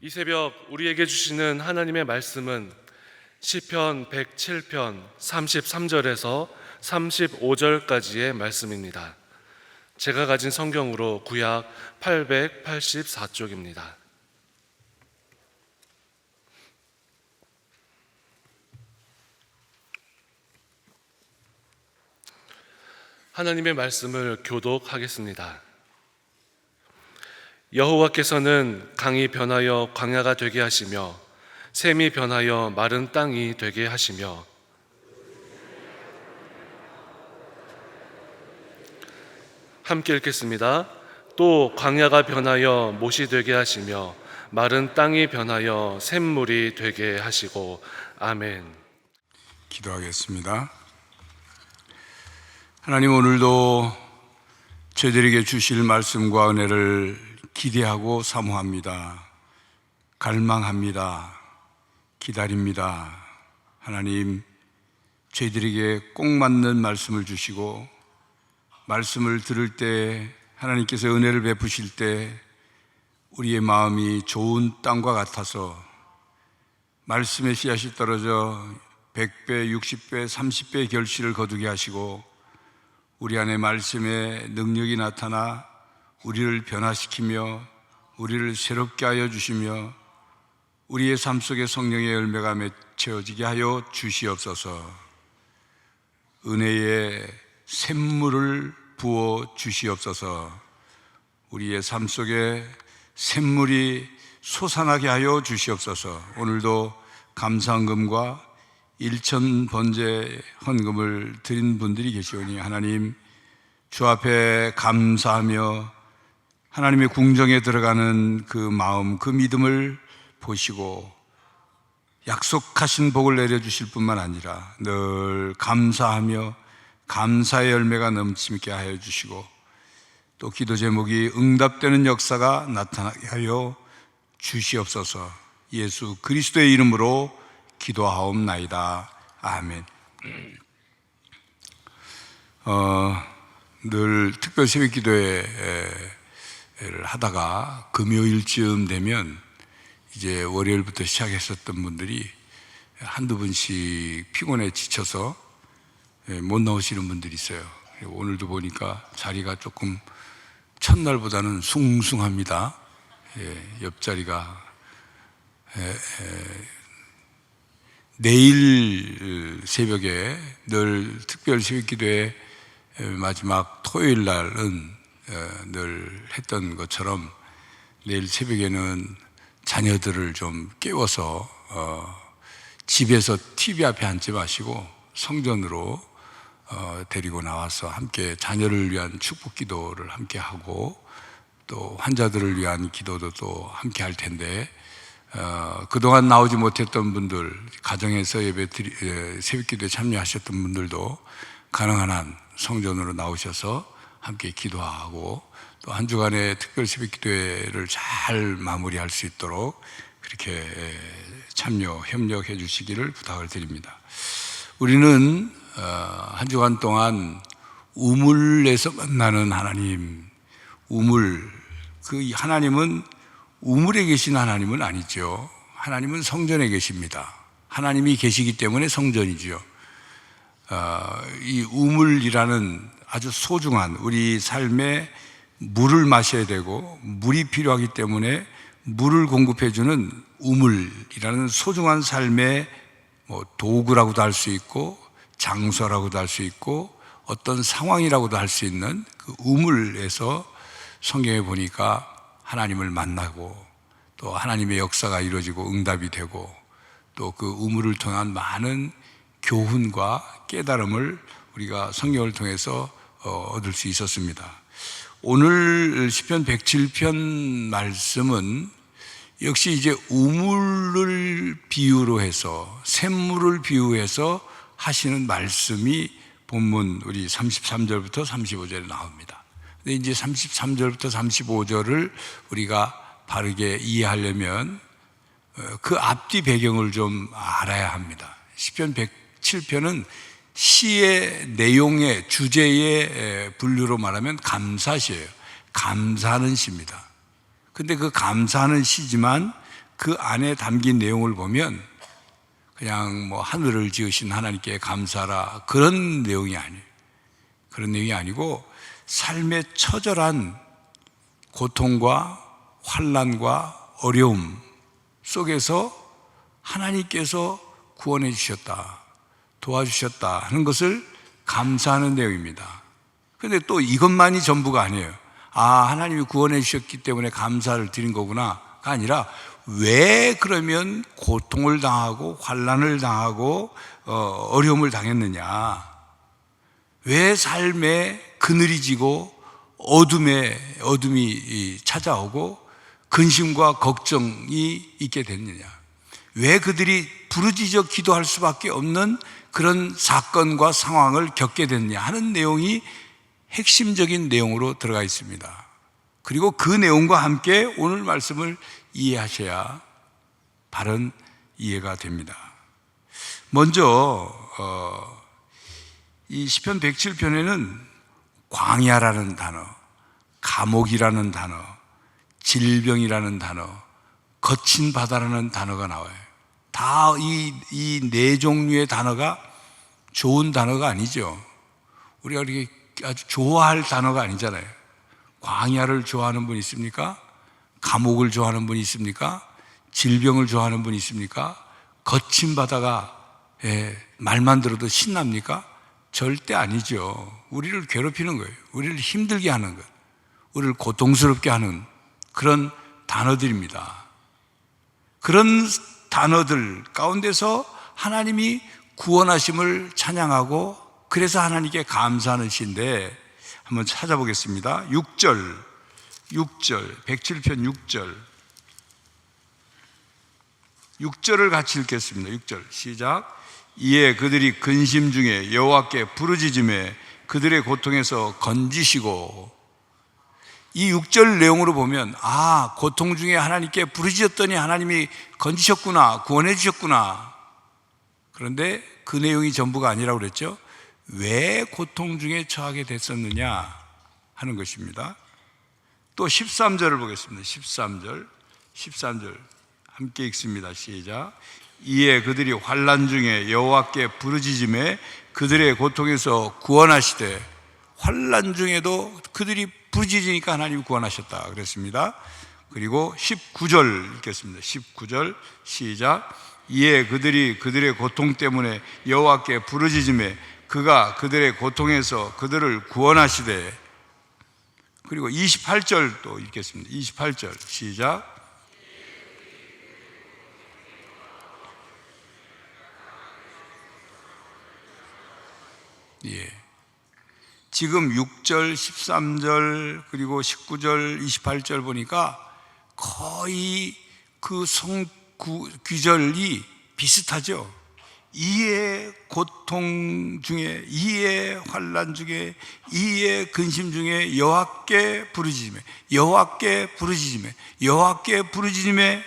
이 새벽 우리에게 주시는 하나님의 말씀은 시편 107편 33절에서 35절까지의 말씀입니다. 제가 가진 성경으로 구약 884쪽입니다. 하나님의 말씀을 교독하겠습니다. 여호와께서는 강이 변하여 광야가 되게 하시며 샘이 변하여 마른 땅이 되게 하시며 함께 읽겠습니다. 또 광야가 변하여 못이 되게 하시며 마른 땅이 변하여 샘물이 되게 하시고. 아멘. 기도하겠습니다. 하나님, 오늘도 저희들에게 주실 말씀과 은혜를 기대하고 사모합니다. 갈망합니다. 기다립니다. 하나님, 저희들에게 꼭 맞는 말씀을 주시고 말씀을 들을 때 하나님께서 은혜를 베푸실 때 우리의 마음이 좋은 땅과 같아서 말씀의 씨앗이 떨어져 100배, 60배, 30배의 결실을 거두게 하시고 우리 안에 말씀의 능력이 나타나 우리를 변화시키며 우리를 새롭게 하여 주시며 우리의 삶 속에 성령의 열매가 맺혀지게 하여 주시옵소서. 은혜의 샘물을 부어 주시옵소서. 우리의 삶 속에 샘물이 솟아나게 하여 주시옵소서. 오늘도 감사헌금과 일천 번제 헌금을 드린 분들이 계시오니 하나님, 주 앞에 감사하며 하나님의 궁정에 들어가는 그 마음, 그 믿음을 보시고 약속하신 복을 내려주실 뿐만 아니라 늘 감사하며 감사의 열매가 넘치게 하여 주시고 또 기도 제목이 응답되는 역사가 나타나게 하여 주시옵소서. 예수 그리스도의 이름으로 기도하옵나이다. 아멘. 늘 특별 새벽 기도회를 하다가 금요일쯤 되면 이제 월요일부터 시작했었던 분들이 한두 분씩 피곤해 지쳐서 못 나오시는 분들이 있어요. 오늘도 보니까 자리가 조금 첫날보다는 숭숭합니다. 옆자리가 내일 새벽에 늘 특별 새벽 기도회 마지막 토요일 날은 늘 했던 것처럼 내일 새벽에는 자녀들을 좀 깨워서 집에서 TV 앞에 앉지 마시고 성전으로 데리고 나와서 함께 자녀를 위한 축복 기도를 함께 하고 또 환자들을 위한 기도도 또 함께 할 텐데 그동안 나오지 못했던 분들, 가정에서 새벽 기도에 참여하셨던 분들도 가능한 한 성전으로 나오셔서 함께 기도하고 또 한 주간의 특별 새벽 기도회를 잘 마무리할 수 있도록 그렇게 참여, 협력해 주시기를 부탁을 드립니다. 우리는 한 주간 동안 우물에서 만나는 하나님, 우물, 그 하나님은 우물에 계신 하나님은 아니죠. 하나님은 성전에 계십니다. 하나님이 계시기 때문에 성전이죠. 이 우물이라는 아주 소중한 우리 삶에 물을 마셔야 되고 물이 필요하기 때문에 물을 공급해주는 우물이라는 소중한 삶의 도구라고도 할 수 있고 장소라고도 할 수 있고 어떤 상황이라고도 할 수 있는 그 우물에서 성경에 보니까 하나님을 만나고 또 하나님의 역사가 이루어지고 응답이 되고 또 그 우물을 통한 많은 교훈과 깨달음을 우리가 성경을 통해서 얻을 수 있었습니다. 오늘 시편 107편 말씀은 역시 이제 우물을 비유로 해서 샘물을 비유해서 하시는 말씀이 본문 우리 33절부터 35절에 나옵니다. 근데 이제 33절부터 35절을 우리가 바르게 이해하려면 그 앞뒤 배경을 좀 알아야 합니다. 시편 107편은 시의 내용의 주제의 분류로 말하면 감사시예요. 감사하는 시입니다. 근데 그 감사하는 시지만 그 안에 담긴 내용을 보면 그냥 뭐 하늘을 지으신 하나님께 감사라 그런 내용이 아니에요. 그런 내용이 아니고 삶의 처절한 고통과 환난과 어려움 속에서 하나님께서 구원해 주셨다, 도와주셨다 하는 것을 감사하는 내용입니다. 그런데 또 이것만이 전부가 아니에요. 하나님이 구원해 주셨기 때문에 감사를 드린 거구나가 아니라 왜 그러면 고통을 당하고 환난을 당하고 어려움을 당했느냐, 왜 삶에 그늘이 지고 어둠이 찾아오고 근심과 걱정이 있게 됐느냐, 왜 그들이 부르짖어 기도할 수밖에 없는 그런 사건과 상황을 겪게 됐느냐 하는 내용이 핵심적인 내용으로 들어가 있습니다. 그리고 그 내용과 함께 오늘 말씀을 이해하셔야 바른 이해가 됩니다. 먼저 이 시편 107편에는 광야라는 단어, 감옥이라는 단어, 질병이라는 단어, 거친 바다라는 단어가 나와요. 다 이 네 종류의 단어가 좋은 단어가 아니죠. 우리가 이렇게 아주 좋아할 단어가 아니잖아요. 광야를 좋아하는 분 있습니까? 감옥을 좋아하는 분이 있습니까? 질병을 좋아하는 분이 있습니까? 거친 바다가 말만 들어도 신납니까? 절대 아니죠. 우리를 괴롭히는 거예요. 우리를 힘들게 하는 것, 우리를 고통스럽게 하는 그런 단어들입니다. 그런 단어들 가운데서 하나님이 구원하심을 찬양하고 그래서 하나님께 감사하는 시인데 한번 찾아보겠습니다. 6절 107편 6절을 같이 읽겠습니다. 6절 시작. 이에 그들이 근심 중에 여호와께 부르짖음에 그들의 고통에서 건지시고. 이 6절 내용으로 보면 고통 중에 하나님께 부르짖었더니 하나님이 건지셨구나, 구원해 주셨구나. 그런데 그 내용이 전부가 아니라고 그랬죠. 왜 고통 중에 처하게 됐었느냐 하는 것입니다. 또 13절을 보겠습니다. 13절 함께 읽습니다. 시작. 이에 그들이 환난 중에 여호와께 부르짖음에 그들의 고통에서 구원하시되. 환난 중에도 그들이 부르짖으니까 하나님이 구원하셨다 그랬습니다. 그리고 19절 읽겠습니다. 19절 시작. 이에 그들이 그들의 고통 때문에 여호와께 부르짖음에 그가 그들의 고통에서 그들을 구원하시되. 그리고 28절 또 읽겠습니다. 28절 시작. 지금 6절, 13절, 그리고 19절, 28절 보니까 거의 그 귀절이 비슷하죠. 이의 고통 중에, 이의 환난 중에, 이의 근심 중에 여호와께 부르짖음에, 여호와께 부르짖음에, 여호와께 부르짖음에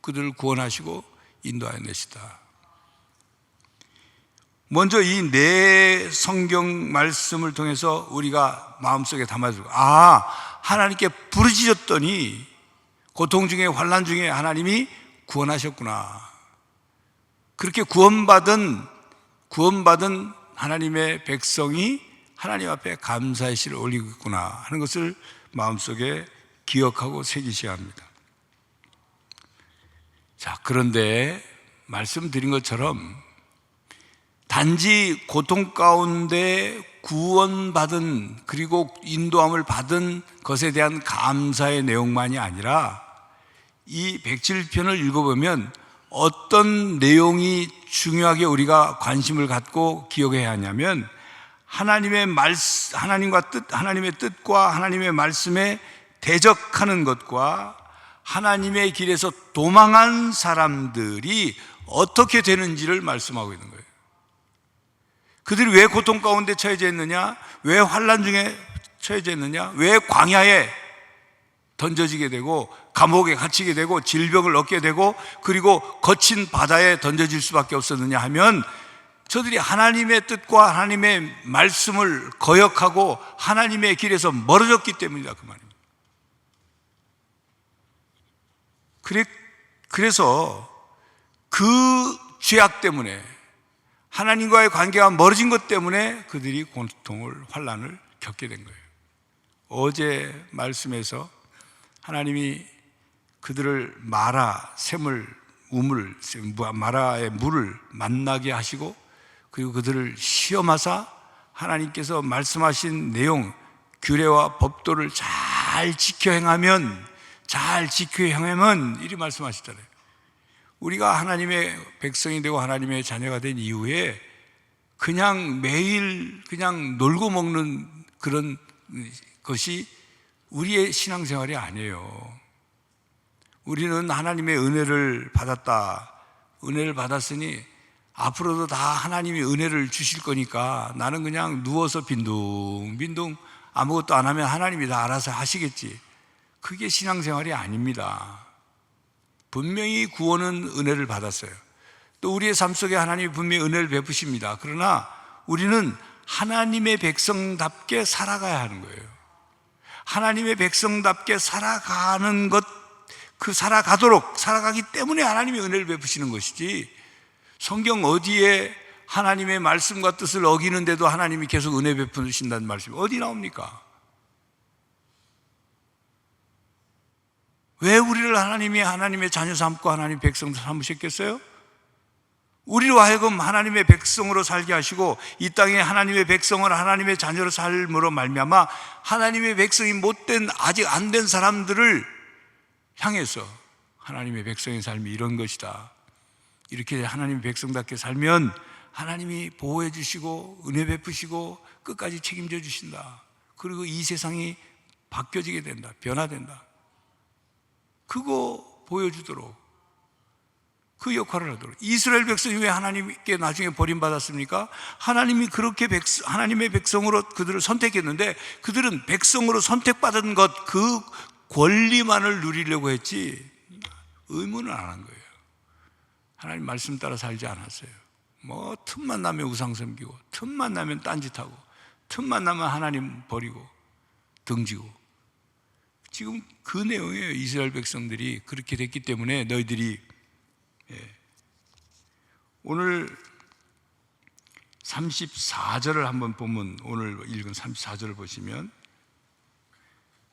그들을 구원하시고 인도하여 내시다. 먼저 이 네 성경 말씀을 통해서 우리가 마음속에 담아두고 하나님께 부르짖었더니 고통 중에 환난 중에 하나님이 구원하셨구나. 그렇게 구원받은 하나님의 백성이 하나님 앞에 감사의 시를 올리고 있구나 하는 것을 마음속에 기억하고 새기셔야 합니다. 자, 그런데 말씀드린 것처럼 단지 고통 가운데 구원받은 그리고 인도함을 받은 것에 대한 감사의 내용만이 아니라 이 107편을 읽어보면 어떤 내용이 중요하게 우리가 관심을 갖고 기억해야 하냐면 하나님의 뜻과 하나님의 말씀에 대적하는 것과 하나님의 길에서 도망한 사람들이 어떻게 되는지를 말씀하고 있는 거예요. 그들이 왜 고통 가운데 처해져 있느냐? 왜 환난 중에 처해져 있느냐? 왜 광야에 던져지게 되고 감옥에 갇히게 되고 질병을 얻게 되고 그리고 거친 바다에 던져질 수밖에 없었느냐 하면 저들이 하나님의 뜻과 하나님의 말씀을 거역하고 하나님의 길에서 멀어졌기 때문이다 그 말입니다. 그래서 그 죄악 때문에, 하나님과의 관계가 멀어진 것 때문에 그들이 고통을, 환난을 겪게 된 거예요. 어제 말씀에서 하나님이 그들을 마라, 샘을, 우물, 마라의 물을 만나게 하시고, 그리고 그들을 시험하사 하나님께서 말씀하신 내용, 규례와 법도를 잘 지켜 행하면 이리 말씀하시잖아요. 우리가 하나님의 백성이 되고 하나님의 자녀가 된 이후에 그냥 매일 그냥 놀고 먹는 그런 것이 우리의 신앙생활이 아니에요. 우리는 하나님의 은혜를 받았다. 은혜를 받았으니 앞으로도 다 하나님이 은혜를 주실 거니까 나는 그냥 누워서 빈둥빈둥 아무것도 안 하면 하나님이 다 알아서 하시겠지. 그게 신앙생활이 아닙니다. 분명히 구원은 은혜를 받았어요. 또 우리의 삶 속에 하나님이 분명히 은혜를 베푸십니다. 그러나 우리는 하나님의 백성답게 살아가야 하는 거예요. 하나님의 백성답게 살아가는 것, 살아가기 때문에 하나님이 은혜를 베푸시는 것이지, 성경 어디에 하나님의 말씀과 뜻을 어기는데도 하나님이 계속 은혜 베푸신다는 말씀이 어디 나옵니까? 왜 우리를 하나님의 자녀 삼고 하나님의 백성 삼으셨겠어요? 우리로 하여금 하나님의 백성으로 살게 하시고 이 땅에 하나님의 백성을 하나님의 자녀로 삶으로 말미암아 하나님의 백성이 못된, 아직 안 된 사람들을 향해서 하나님의 백성의 삶이 이런 것이다, 이렇게 하나님의 백성답게 살면 하나님이 보호해 주시고 은혜 베푸시고 끝까지 책임져 주신다, 그리고 이 세상이 바뀌어지게 된다, 변화된다, 그거 보여주도록, 그 역할을 하도록. 이스라엘 백성이 왜 하나님께 나중에 버림받았습니까? 하나님이 그렇게 하나님의 백성으로 그들을 선택했는데 그들은 백성으로 선택받은 것, 그 권리만을 누리려고 했지 의무는 안 한 거예요. 하나님 말씀 따라 살지 않았어요. 뭐 틈만 나면 우상 섬기고, 틈만 나면 딴짓하고, 틈만 나면 하나님 버리고 등지고. 지금 그 내용이에요. 이스라엘 백성들이 그렇게 됐기 때문에 너희들이, 오늘 34절을 한번 보면, 오늘 읽은 34절을 보시면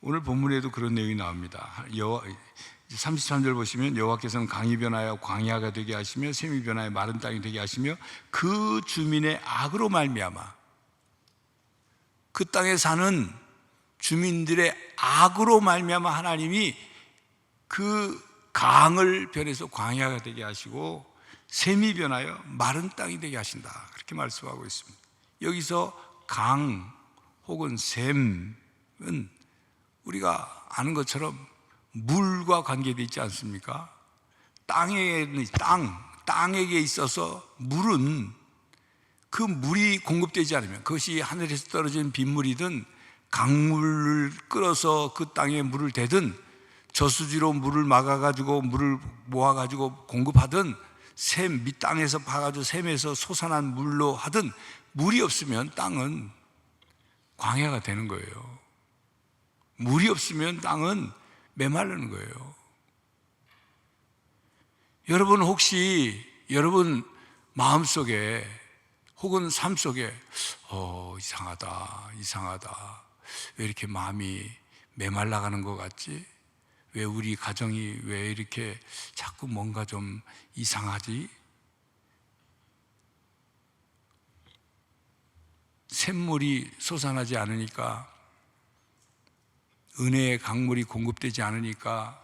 오늘 본문에도 그런 내용이 나옵니다. 33절 보시면 여호와께서는 강이 변하여 광야가 되게 하시며 샘이 변하여 마른 땅이 되게 하시며 그 주민의 악으로 말미암아, 그 땅에 사는 주민들의 악으로 말미암아 하나님이 그 강을 변해서 광야가 되게 하시고 샘이 변하여 마른 땅이 되게 하신다, 그렇게 말씀하고 있습니다. 여기서 강 혹은 샘은 우리가 아는 것처럼 물과 관계되어 있지 않습니까? 땅에게 있어서 물은, 그 물이 공급되지 않으면, 그것이 하늘에서 떨어진 빗물이든 강물을 끌어서 그 땅에 물을 대든 저수지로 물을 막아가지고 물을 모아가지고 공급하든 샘, 밑땅에서 파가지고 샘에서 솟아난 물로 하든, 물이 없으면 땅은 광야가 되는 거예요. 물이 없으면 땅은 메마르는 거예요. 여러분, 혹시 여러분 마음속에 혹은 삶 속에 이상하다, 왜 이렇게 마음이 메말라가는 것 같지? 왜 우리 가정이 왜 이렇게 자꾸 뭔가 좀 이상하지? 샘물이 솟아나지 않으니까, 은혜의 강물이 공급되지 않으니까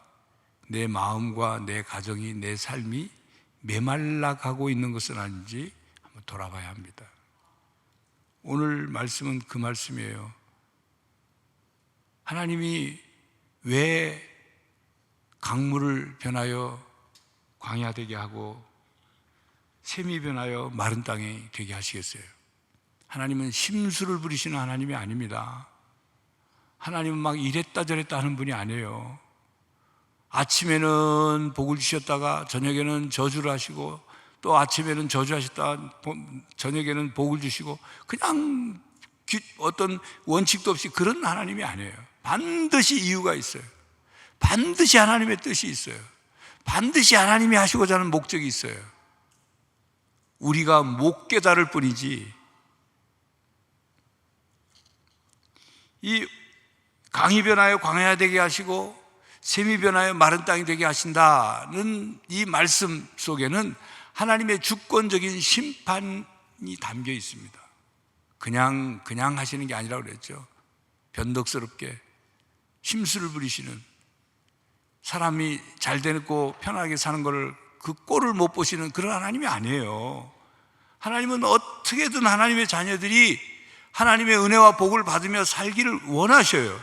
내 마음과 내 가정이, 내 삶이 메말라가고 있는 것은 아닌지 한번 돌아봐야 합니다. 오늘 말씀은 그 말씀이에요. 하나님이 왜 강물을 변하여 광야 되게 하고 샘이 변하여 마른 땅이 되게 하시겠어요? 하나님은 심술을 부리시는 하나님이 아닙니다. 하나님은 막 이랬다 저랬다 하는 분이 아니에요. 아침에는 복을 주셨다가 저녁에는 저주를 하시고, 또 아침에는 저주하셨다가 저녁에는 복을 주시고, 그냥 어떤 원칙도 없이 그런 하나님이 아니에요. 반드시 이유가 있어요. 반드시 하나님의 뜻이 있어요. 반드시 하나님이 하시고자 하는 목적이 있어요. 우리가 못 깨달을 뿐이지. 이 강이 변하여 광야 되게 하시고 샘이 변하여 마른 땅이 되게 하신다는 이 말씀 속에는 하나님의 주권적인 심판이 담겨 있습니다. 그냥 하시는 게 아니라고 그랬죠. 변덕스럽게 심술을 부리시는, 사람이 잘 되고 편하게 사는 것을 그 꼴을 못 보시는 그런 하나님이 아니에요. 하나님은 어떻게든 하나님의 자녀들이 하나님의 은혜와 복을 받으며 살기를 원하셔요.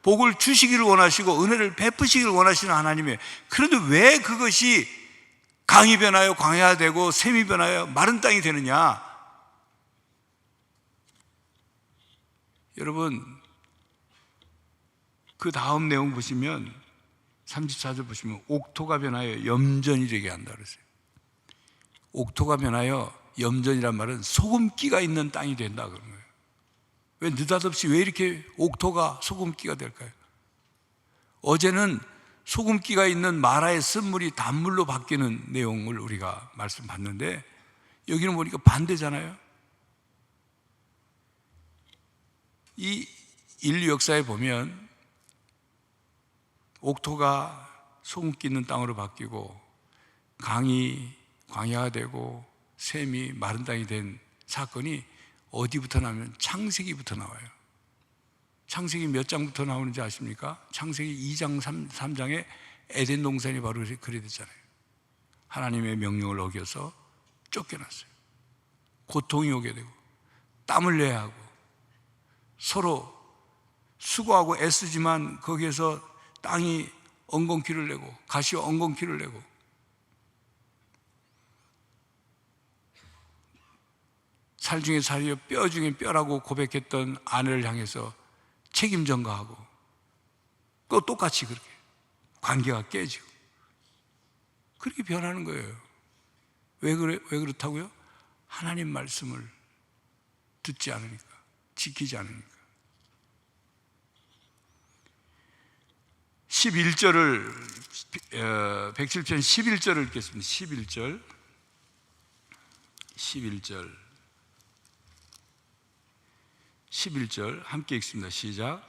복을 주시기를 원하시고 은혜를 베푸시기를 원하시는 하나님이에요. 그런데 왜 그것이 강이 변하여 광야가 되고 샘이 변하여 마른 땅이 되느냐? 여러분, 그 다음 내용 보시면 34절 보시면 옥토가 변하여 염전이 되게 한다 그랬어요. 옥토가 변하여 염전이란 말은 소금기가 있는 땅이 된다 그런 거예요. 왜 느닷없이 왜 이렇게 옥토가 소금기가 될까요? 어제는 소금기가 있는 마라의 쓴물이 단물로 바뀌는 내용을 우리가 말씀 봤는데 여기는 보니까 반대잖아요. 이 인류 역사에 보면 옥토가 소금기 있는 땅으로 바뀌고 강이 광야가 되고 샘이 마른 땅이 된 사건이 어디부터 나오면 창세기부터 나와요. 창세기 몇 장부터 나오는지 아십니까? 창세기 2장 3장에 에덴 동산이 바로 그래 됐잖아요. 하나님의 명령을 어겨서 쫓겨났어요. 고통이 오게 되고 땀을 내야 하고 서로 수고하고 애쓰지만 거기에서 땅이 엉겅퀴를 내고 가시와 엉겅퀴를 내고 살 중에 살이요 뼈 중에 뼈라고 고백했던 아내를 향해서 책임 전가하고 또 똑같이 그렇게 관계가 깨지고 그렇게 변하는 거예요. 왜 그렇다고요? 하나님 말씀을 듣지 않으니까, 지키지 않으니까. 11절을 107편 11절을 읽겠습니다. 11절 함께 읽습니다. 시작.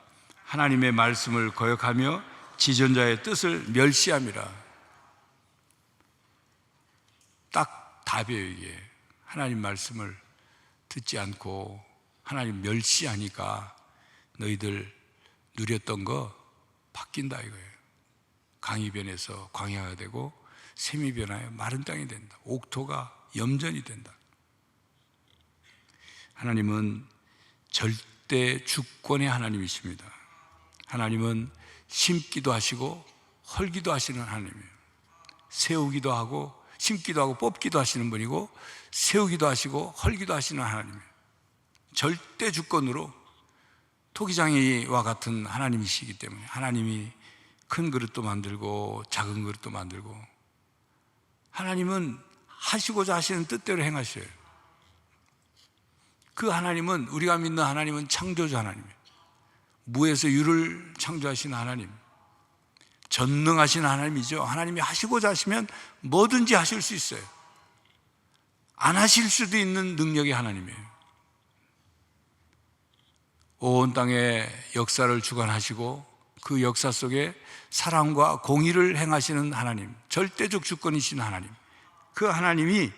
하나님의 말씀을 거역하며 지존자의 뜻을 멸시함이라. 딱 답이에요. 이게 하나님 말씀을 듣지 않고 하나님 멸시하니까 너희들 누렸던 거 바뀐다 이거예요. 강이 변해서 광야가 되고 샘이 변하여 마른 땅이 된다. 옥토가 염전이 된다. 하나님은 절대 주권의 하나님이십니다. 하나님은 심기도 하시고 헐기도 하시는 하나님이에요. 세우기도 하고 심기도 하고 뽑기도 하시는 분이고 세우기도 하시고 헐기도 하시는 하나님이에요. 절대 주권으로 토기장이와 같은 하나님이시기 때문에 하나님이 큰 그릇도 만들고 작은 그릇도 만들고 하나님은 하시고자 하시는 뜻대로 행하셔요. 그 하나님은, 우리가 믿는 하나님은 창조주 하나님이에요. 무에서 유를 창조하신 하나님, 전능하신 하나님이죠. 하나님이 하시고자 하시면 뭐든지 하실 수 있어요. 안 하실 수도 있는 능력의 하나님이에요. 온 땅의 역사를 주관하시고 그 역사 속에 사랑과 공의를 행하시는 하나님, 절대적 주권이신 하나님, 그 하나님이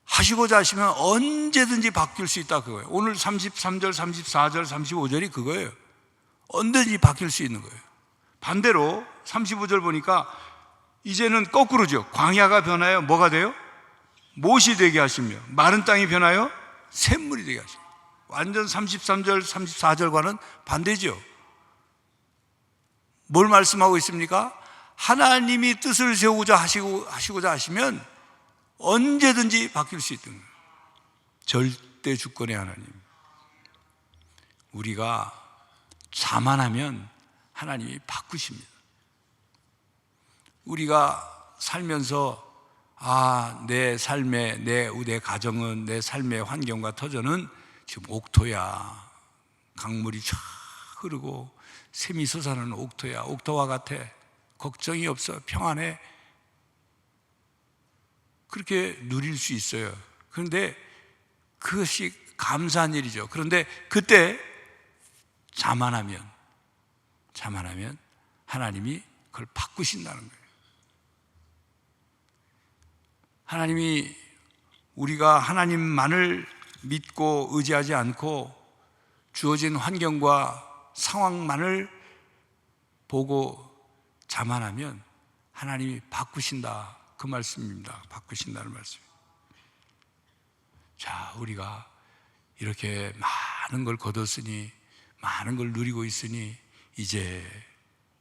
하시고자 하시면 언제든지 바뀔 수 있다 그거예요. 오늘 33절, 34절, 35절이 그거예요. 언제든지 바뀔 수 있는 거예요. 반대로 35절 보니까 이제는 거꾸로죠. 광야가 변하여 뭐가 돼요? 못이 되게 하시며 마른 땅이 변하여 샘물이 되게 하시며. 완전 33절, 34절과는 반대죠. 뭘 말씀하고 있습니까? 하나님이 뜻을 세우고자 하시고자 하시면 언제든지 바뀔 수 있는 거예요. 절대 주권의 하나님. 우리가 자만하면 하나님이 바꾸십니다. 우리가 살면서 내 삶의, 내 가정은, 내 삶의 환경과 터전은 지금 옥토야. 강물이 쫙 흐르고 샘이 솟아나는 옥토야. 옥토와 같아. 걱정이 없어 평안해. 그렇게 누릴 수 있어요. 그런데 그것이 감사한 일이죠. 그런데 그때 자만하면 하나님이 그걸 바꾸신다는 거예요. 하나님이 우리가 하나님만을 믿고 의지하지 않고 주어진 환경과 상황만을 보고 자만하면 하나님이 바꾸신다, 그 말씀입니다. 바꾸신다는 말씀. 자, 우리가 이렇게 많은 걸 거뒀으니, 많은 걸 누리고 있으니 이제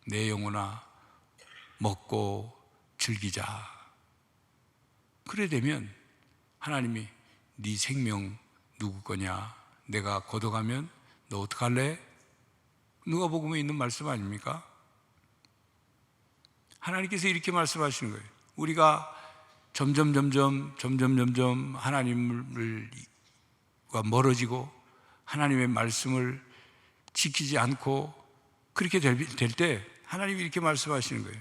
내 영혼아 먹고 즐기자. 그래 되면 하나님이 네 생명 누구 거냐? 내가 걷어가면 너 어떡할래? 누가복음에 있는 말씀 아닙니까? 하나님께서 이렇게 말씀하시는 거예요. 우리가 점점 하나님과 멀어지고 하나님의 말씀을 지키지 않고 그렇게 될 때 하나님이 이렇게 말씀하시는 거예요.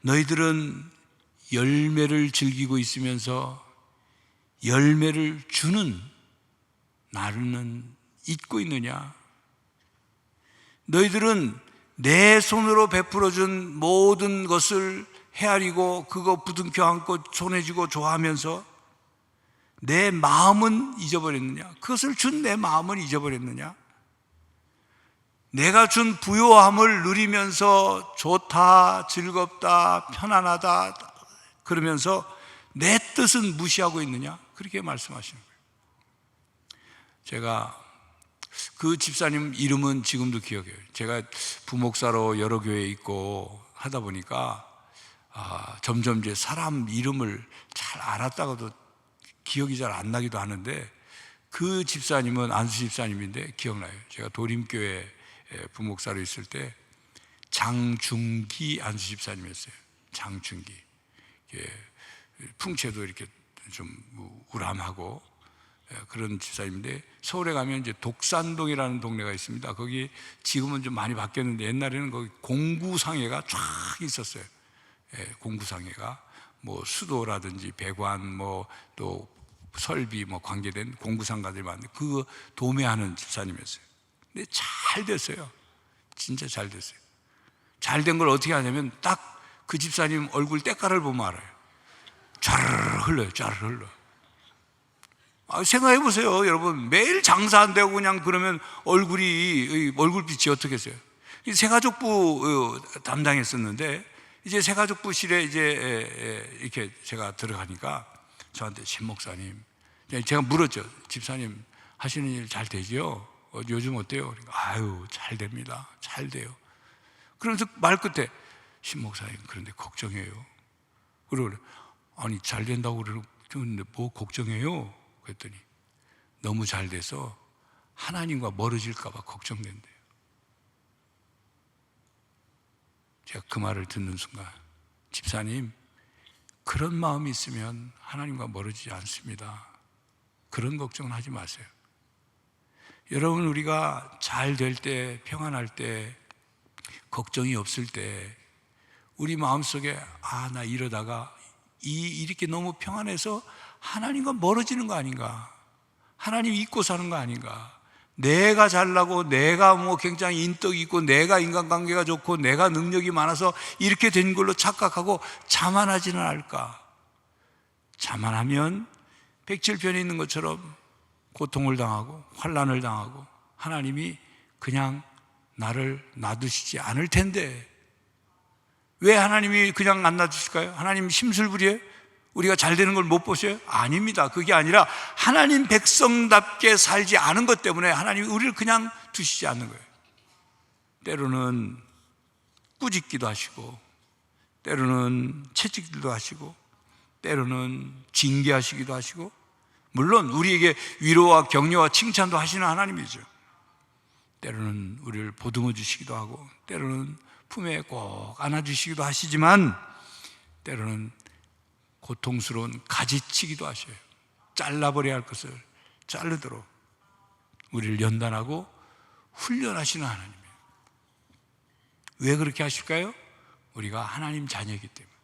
너희들은 열매를 즐기고 있으면서 열매를 주는 나는 잊고 있느냐? 너희들은 내 손으로 베풀어준 모든 것을 헤아리고 그거 부둥켜 안고 손에 쥐고 좋아하면서 내 마음은 잊어버렸느냐? 그것을 준 내 마음은 잊어버렸느냐? 내가 준 부요함을 누리면서 좋다, 즐겁다, 편안하다 그러면서 내 뜻은 무시하고 있느냐? 그렇게 말씀하시는 거예요. 제가 그 집사님 이름은 지금도 기억해요. 제가 부목사로 여러 교회에 있고 하다 보니까 점점 이제 사람 이름을 잘 알았다가도 기억이 잘 안 나기도 하는데, 그 집사님은 안수 집사님인데 기억나요. 제가 도림교회 부목사로 있을 때 장중기 안수 집사님이었어요. 장중기. 풍채도 이렇게 좀 우람하고 그런 집사님인데, 서울에 가면 이제 독산동이라는 동네가 있습니다. 거기 지금은 좀 많이 바뀌었는데 옛날에는 거기 공구상회가 쫙 있었어요. 공구상회가 뭐 수도라든지 배관 뭐 또 설비 뭐 관계된 공구상가들이 많은데 그 도매하는 집사님이었어요. 근데 잘 됐어요. 진짜 잘 됐어요. 잘 된 걸 어떻게 하냐면 딱 그 집사님 얼굴 때깔을 보면 알아요. 쫙 흘러요. 쫙 흘러. 생각해 보세요, 여러분. 매일 장사 안 되고 그냥 그러면 얼굴빛이 어떻겠어요? 새가족부 담당했었는데 이제 새가족부실에 이제 이렇게 제가 들어가니까 저한테 신 목사님, 제가 물었죠. 집사님 하시는 일 잘 되죠? 요즘 어때요? 그러니까 아유 잘 됩니다. 잘 돼요. 그러면서 말 끝에 신 목사님 그런데 걱정해요. 그러고 아니 잘 된다고 그러는데 뭐 걱정해요? 그랬더니 너무 잘 돼서 하나님과 멀어질까 봐 걱정된대요. 제가 그 말을 듣는 순간 집사님 그런 마음이 있으면 하나님과 멀어지지 않습니다. 그런 걱정은 하지 마세요. 여러분, 우리가 잘 될 때, 평안할 때, 걱정이 없을 때 우리 마음속에 나 이러다가 이렇게 너무 평안해서 하나님과 멀어지는 거 아닌가, 하나님 잊고 사는 거 아닌가, 내가 잘나고 내가 뭐 굉장히 인덕이 있고 내가 인간관계가 좋고 내가 능력이 많아서 이렇게 된 걸로 착각하고 자만하지는 않을까. 자만하면 백칠편에 있는 것처럼 고통을 당하고 환난을 당하고 하나님이 그냥 나를 놔두시지 않을 텐데, 왜 하나님이 그냥 안 놔두실까요? 하나님 심술부리예요? 우리가 잘 되는 걸 못 보셔요? 아닙니다. 그게 아니라 하나님 백성답게 살지 않은 것 때문에 하나님이 우리를 그냥 두시지 않는 거예요. 때로는 꾸짖기도 하시고, 때로는 채찍질도 하시고, 때로는 징계하시기도 하시고, 물론 우리에게 위로와 격려와 칭찬도 하시는 하나님이죠. 때로는 우리를 보듬어 주시기도 하고, 때로는 품에 꼭 안아주시기도 하시지만, 때로는 고통스러운 가지치기도 하셔요. 잘라버려야 할 것을 자르도록 우리를 연단하고 훈련하시는 하나님이에요. 왜 그렇게 하실까요? 우리가 하나님 자녀이기 때문에,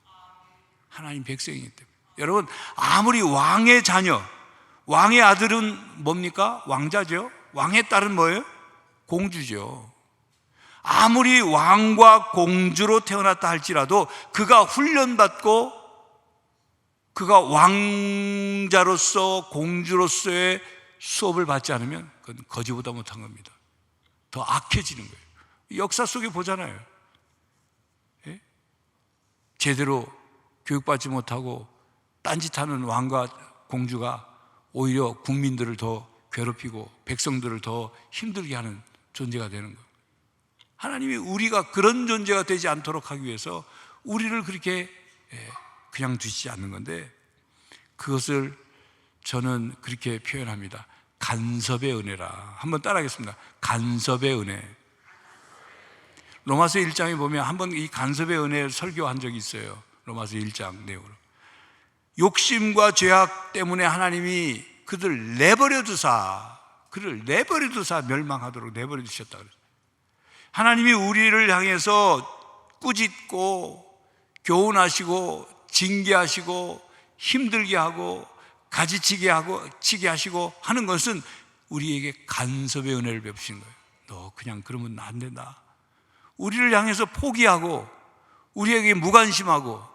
하나님 백성이기 때문에. 여러분, 아무리 왕의 자녀, 왕의 아들은 뭡니까? 왕자죠. 왕의 딸은 뭐예요? 공주죠. 아무리 왕과 공주로 태어났다 할지라도 그가 훈련받고 그가 왕자로서 공주로서의 수업을 받지 않으면 그건 거지보다 못한 겁니다. 더 악해지는 거예요. 역사 속에 보잖아요. 예? 제대로 교육받지 못하고 딴짓하는 왕과 공주가 오히려 국민들을 더 괴롭히고 백성들을 더 힘들게 하는 존재가 되는 거예요. 하나님이 우리가 그런 존재가 되지 않도록 하기 위해서 우리를 그렇게 그냥 두시지 않는 건데, 그것을 저는 그렇게 표현합니다. 간섭의 은혜라. 한번 따라하겠습니다. 간섭의 은혜. 로마서 1장에 보면 한번 이 간섭의 은혜 설교한 적이 있어요. 로마서 1장 내용으로. 욕심과 죄악 때문에 하나님이 그를 내버려 두사 멸망하도록 내버려 두셨다 그랬어요. 하나님이 우리를 향해서 꾸짖고 교훈하시고 징계하시고 힘들게 하고 가지치게 하시고 하는 것은 우리에게 간섭의 은혜를 베푸신 거예요. 너 그냥 그러면 안 된다. 우리를 향해서 포기하고 우리에게 무관심하고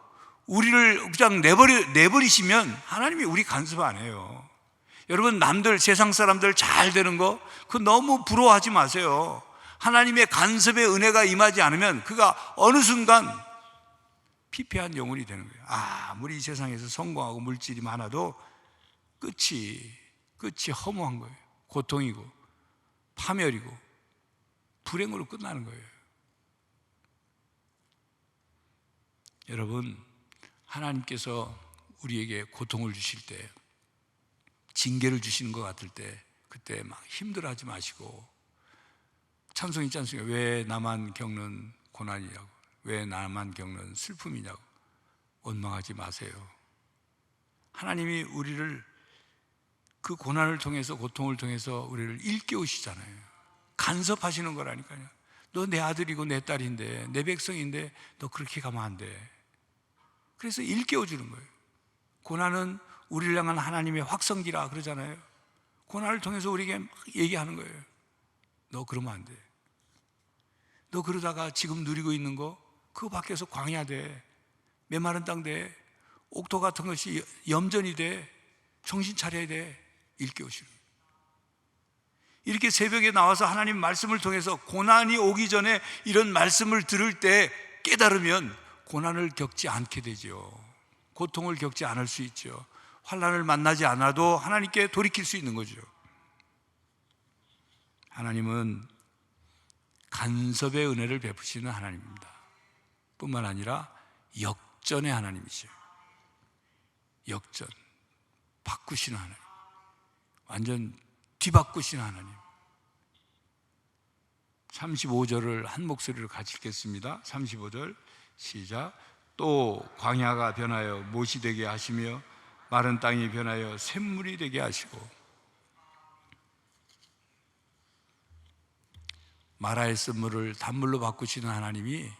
우리를 그냥 내버리시면 하나님이 우리 간섭 안 해요. 여러분, 남들 세상 사람들 잘 되는 거 그거 너무 부러워하지 마세요. 하나님의 간섭의 은혜가 임하지 않으면 그가 어느 순간 피폐한 영혼이 되는 거예요. 아무리 이 세상에서 성공하고 물질이 많아도 끝이 허무한 거예요. 고통이고 파멸이고 불행으로 끝나는 거예요. 여러분, 하나님께서 우리에게 고통을 주실 때, 징계를 주시는 것 같을 때 그때 막 힘들어하지 마시고, 찬송 있지 않습니까? 왜 나만 겪는 고난이냐고, 왜 나만 겪는 슬픔이냐고 원망하지 마세요. 하나님이 우리를 그 고난을 통해서, 고통을 통해서 우리를 일깨우시잖아요. 간섭하시는 거라니까요. 너 내 아들이고 내 딸인데, 내 백성인데 너 그렇게 가면 안 돼. 그래서 일깨워주는 거예요. 고난은 우리를 향한 하나님의 확성기라 그러잖아요. 고난을 통해서 우리에게 막 얘기하는 거예요. 너 그러면 안 돼. 너 그러다가 지금 누리고 있는 거 그거 밖에서 광야 돼. 메마른 땅 돼. 옥토 같은 것이 염전이 돼. 정신 차려야 돼. 일깨우시는 거예요. 이렇게 새벽에 나와서 하나님 말씀을 통해서 고난이 오기 전에 이런 말씀을 들을 때 깨달으면 고난을 겪지 않게 되죠. 고통을 겪지 않을 수 있죠. 환난을 만나지 않아도 하나님께 돌이킬 수 있는 거죠. 하나님은 간섭의 은혜를 베푸시는 하나님입니다. 뿐만 아니라 역전의 하나님이시죠. 역전, 바꾸시는 하나님, 완전 뒤바꾸시는 하나님. 35절을 한 목소리로 같이 읽겠습니다. 35절 시작. 또 광야가 변하여 못이 되게 하시며 마른 땅이 변하여 샘물이 되게 하시고. 마라의 쓴물을 단물로 바꾸시는 하나님이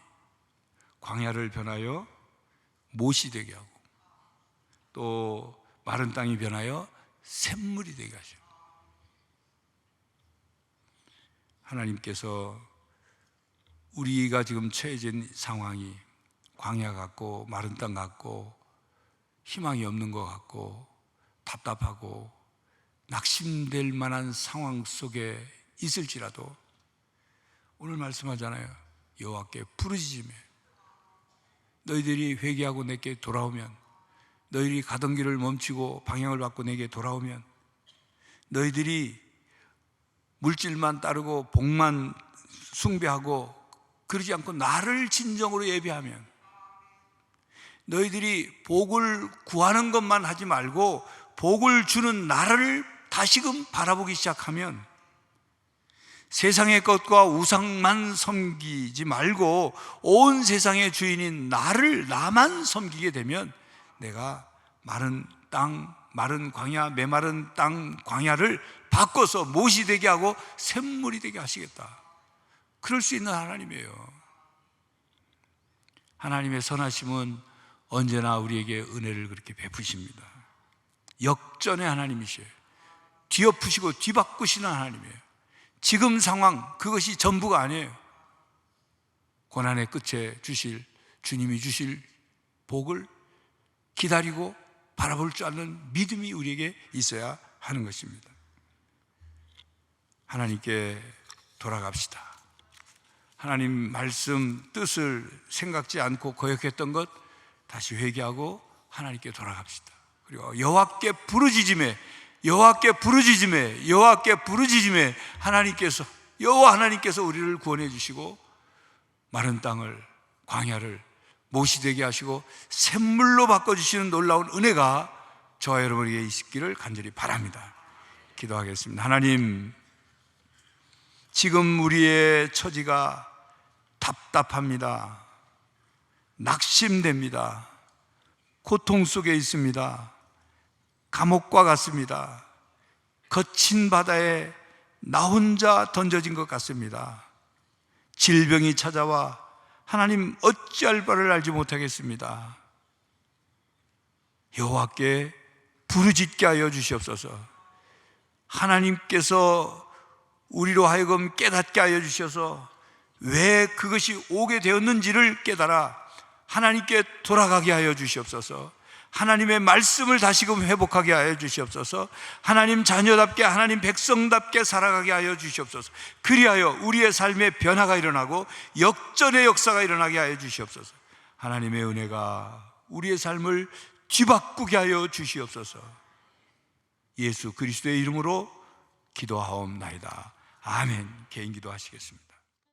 광야를 변하여 못이 되게 하고, 또 마른 땅이 변하여 샘물이 되게 하시고. 하나님께서 우리가 지금 처해진 상황이 광야 같고 마른 땅 같고 희망이 없는 것 같고 답답하고 낙심될 만한 상황 속에 있을지라도 오늘 말씀하잖아요. 여호와께 부르짖으며 너희들이 회개하고 내게 돌아오면, 너희들이 가던 길을 멈추고 방향을 바꾸고 내게 돌아오면, 너희들이 물질만 따르고 복만 숭배하고 그러지 않고 나를 진정으로 예배하면, 너희들이 복을 구하는 것만 하지 말고 복을 주는 나를 다시금 바라보기 시작하면, 세상의 것과 우상만 섬기지 말고 온 세상의 주인인 나만 섬기게 되면 내가 마른 땅, 마른 광야, 메마른 땅 광야를 바꿔서 못이 되게 하고 샘물이 되게 하시겠다. 그럴 수 있는 하나님이에요. 하나님의 선하심은 언제나 우리에게 은혜를 그렇게 베푸십니다. 역전의 하나님이셔요. 뒤엎으시고 뒤바꾸시는 하나님이에요. 지금 상황, 그것이 전부가 아니에요. 고난의 끝에 주님이 주실 복을 기다리고 바라볼 줄 아는 믿음이 우리에게 있어야 하는 것입니다. 하나님께 돌아갑시다. 하나님 말씀 뜻을 생각지 않고 거역했던 것 다시 회개하고 하나님께 돌아갑시다. 그리고 여호와께 부르짖음에 여호와 하나님께서 우리를 구원해 주시고 마른 땅을, 광야를 못이 되게 하시고 샘물로 바꿔주시는 놀라운 은혜가 저와 여러분에게 있기를 간절히 바랍니다. 기도하겠습니다. 하나님, 지금 우리의 처지가 답답합니다. 낙심됩니다. 고통 속에 있습니다. 감옥과 같습니다. 거친 바다에 나 혼자 던져진 것 같습니다. 질병이 찾아와 하나님 어찌할 바를 알지 못하겠습니다. 여호와께 부르짖게 하여 주시옵소서. 하나님께서 우리로 하여금 깨닫게 하여 주셔서 왜 그것이 오게 되었는지를 깨달아 하나님께 돌아가게 하여 주시옵소서. 하나님의 말씀을 다시금 회복하게 하여 주시옵소서. 하나님 자녀답게, 하나님 백성답게 살아가게 하여 주시옵소서. 그리하여 우리의 삶에 변화가 일어나고 역전의 역사가 일어나게 하여 주시옵소서. 하나님의 은혜가 우리의 삶을 뒤바꾸게 하여 주시옵소서. 예수 그리스도의 이름으로 기도하옵나이다. 아멘. 개인 기도하시겠습니다.